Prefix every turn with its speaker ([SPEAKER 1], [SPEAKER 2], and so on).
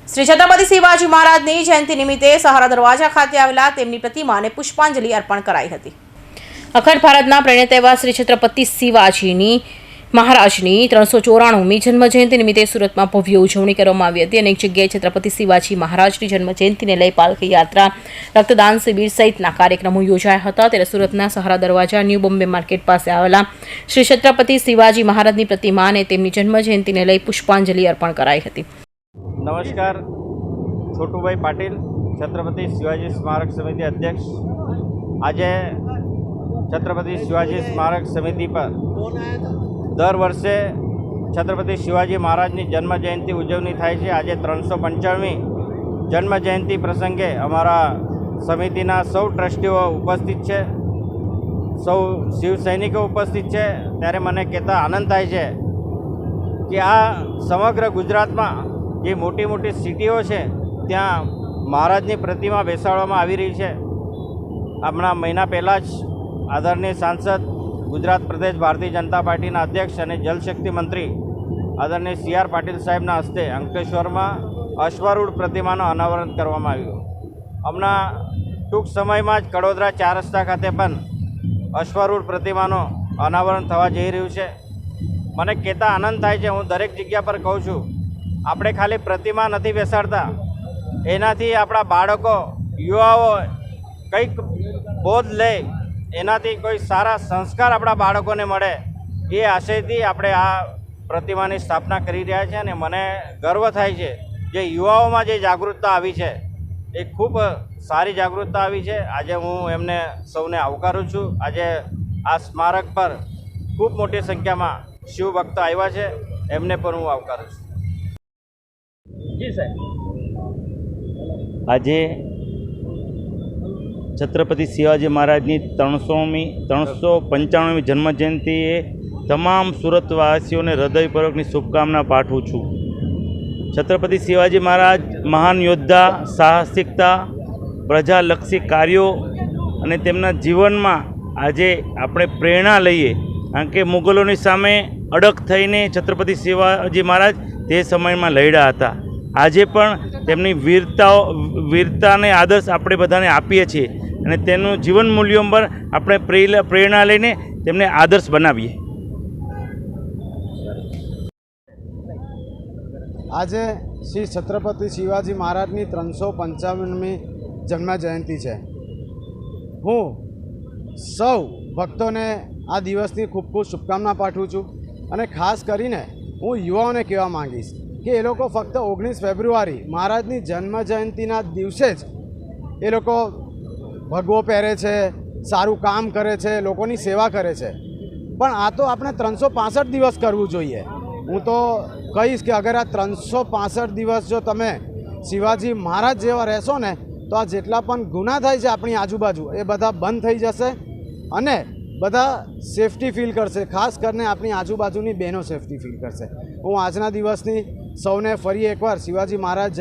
[SPEAKER 1] શ્રી છત્રપતિ શિવાજી મહારાજની જયંતિ નિમિત્તે સહારા દરવાજા ખાતે આવેલા તેમની પ્રતિમાને પુષ્પાંજલિ અર્પણ કરાઈ હતી। અખંડ ભારતના પ્રણેતા એવા શ્રી છત્રપતિ શિવાજી મહારાજની 394મી જન્મજયંતિ નિમિત્તે સુરતમાં ભવ્ય ઉજવણી કરવામાં આવી હતી। અનેક જગ્યાએ છત્રપતિ શિવાજી મહારાજની જન્મજયંતિને લઈ પાલખી યાત્રા, રક્તદાન શિબિર સહિતના કાર્યક્રમો યોજાયા હતા। ત્યારે સુરતના સહારા દરવાજા ન્યૂ બોમ્બે માર્કેટ પાસે આવેલા શ્રી છત્રપતિ શિવાજી મહારાજની પ્રતિમાને તેમની જન્મજયંતિને લઈ પુષ્પાંજલિ અર્પણ કરાઈ હતી।
[SPEAKER 2] नमस्कार, छोटूभाई पाटिल, छत्रपति शिवाजी स्मारक समिति अध्यक्ष। आज छत्रपति शिवाजी स्मारक समिति पर दर वर्षे छत्रपति शिवाजी महाराजनी जन्म जयंती उजवणी थाय छे। आज 355મી जन्म जयंती प्रसंगे अमारा समितिना सौ ट्रस्टीओ उपस्थित है, सौ शिव सैनिको उपस्थित है। त्यारे मने कहेता आनंद थाय छे कि आ समग्र गुजरातमां जे मोटी मोटी सिटीओ है त्या महाराजनी प्रतिमा बेसाड़वामां आवी रही है। हमणां महीना पहला ज आदरणीय सांसद, गुजरात प्रदेश भारतीय जनता पार्टी अध्यक्ष और जलशक्ति मंत्री आदरणीय CR पाटिल साहेबना हस्ते अंकलेश्वर में अश्वारूढ़ प्रतिमा अनावरण करवामां आव्युं। हमणां टूंक समय में ज कड़ोदरा 4 रस्ता खाते पण अश्वारूढ़ प्रतिमा अनावरण थवा जई रह्युं छे। मने कहेता आनंद थाय छे। हूँ दरेक जग्या पर कहूँ छूँ, આપણે ખાલી પ્રતિમા નથી બેસાડતા, એનાથી આપણા બાળકો, યુવાઓ કંઈક બોધ લે, એનાથી કોઈ સારા સંસ્કાર આપણા બાળકોને મળે, એ આશયથી આપણે આ પ્રતિમાની સ્થાપના કરી રહ્યા છે। અને મને ગર્વ થાય છે જે યુવાઓમાં જે જાગૃતતા આવી છે એ ખૂબ સારી જાગૃતતા આવી છે। આજે હું એમને સૌને આવકારું છું। આજે આ સ્મારક પર ખૂબ મોટી સંખ્યામાં શિવભક્તો આવ્યા છે, એમને પણ હું આવકારું છું। जी सर,
[SPEAKER 3] आज छत्रपति शिवाजी महाराजनी 395મી जन्मजयंतीए तमाम सूरतवासीओं ने हृदयपूर्वकनी शुभकामना पाठवुं छुं। छत्रपति शिवाजी महाराज महान योद्धा, साहसिकता, प्रजालक्षी कार्यों अने तेमना जीवनमां आजे आपणे प्रेरणा लईए, कारण के मुगलोनी सामे अडक थईने छत्रपति शिवाजी महाराज ते समयमां लड्या हता। આજે પણ તેમની વીરતાને આદર્શ આપણે બધાને આપીએ છીએ અને તેનું જીવન મૂલ્યો પર આપણે પ્રેરણા લઈને તેમને આદર્શ બનાવીએ।
[SPEAKER 4] આજે શ્રી છત્રપતિ શિવાજી મહારાજની 355મી જન્મ જયંતિ છે। હું સૌ ભક્તોને આ દિવસની ખૂબ ખૂબ શુભકામના પાઠવું છું અને ખાસ કરીને હું યુવાઓને કહેવા માંગીશ કે એ લોકો ફક્ત 19 ફેબ્રુઆરી મહારાજની જન્મ જયંતિના દિવસે જ એ લોકો ભગવો પહેરે છે, સારું કામ કરે છે, લોકોની સેવા કરે છે, પણ આ તો આપણે 365 દિવસ કરવું જોઈએ। હું તો કહીશ કે અગર આ 365 દિવસ જો તમે શિવાજી મહારાજ જેવા રહેશો ને તો આ જેટલા પણ ગુના થાય છે આપણી આજુબાજુ એ બધા બંધ થઈ જશે અને બધા સેફટી ફીલ કરશે। ખાસ કરીને આપણી આજુબાજુની બહેનો સેફટી ફીલ કરશે। હું આજના દિવસની સૌને ફરી એકવાર શિવાજી મહારાજ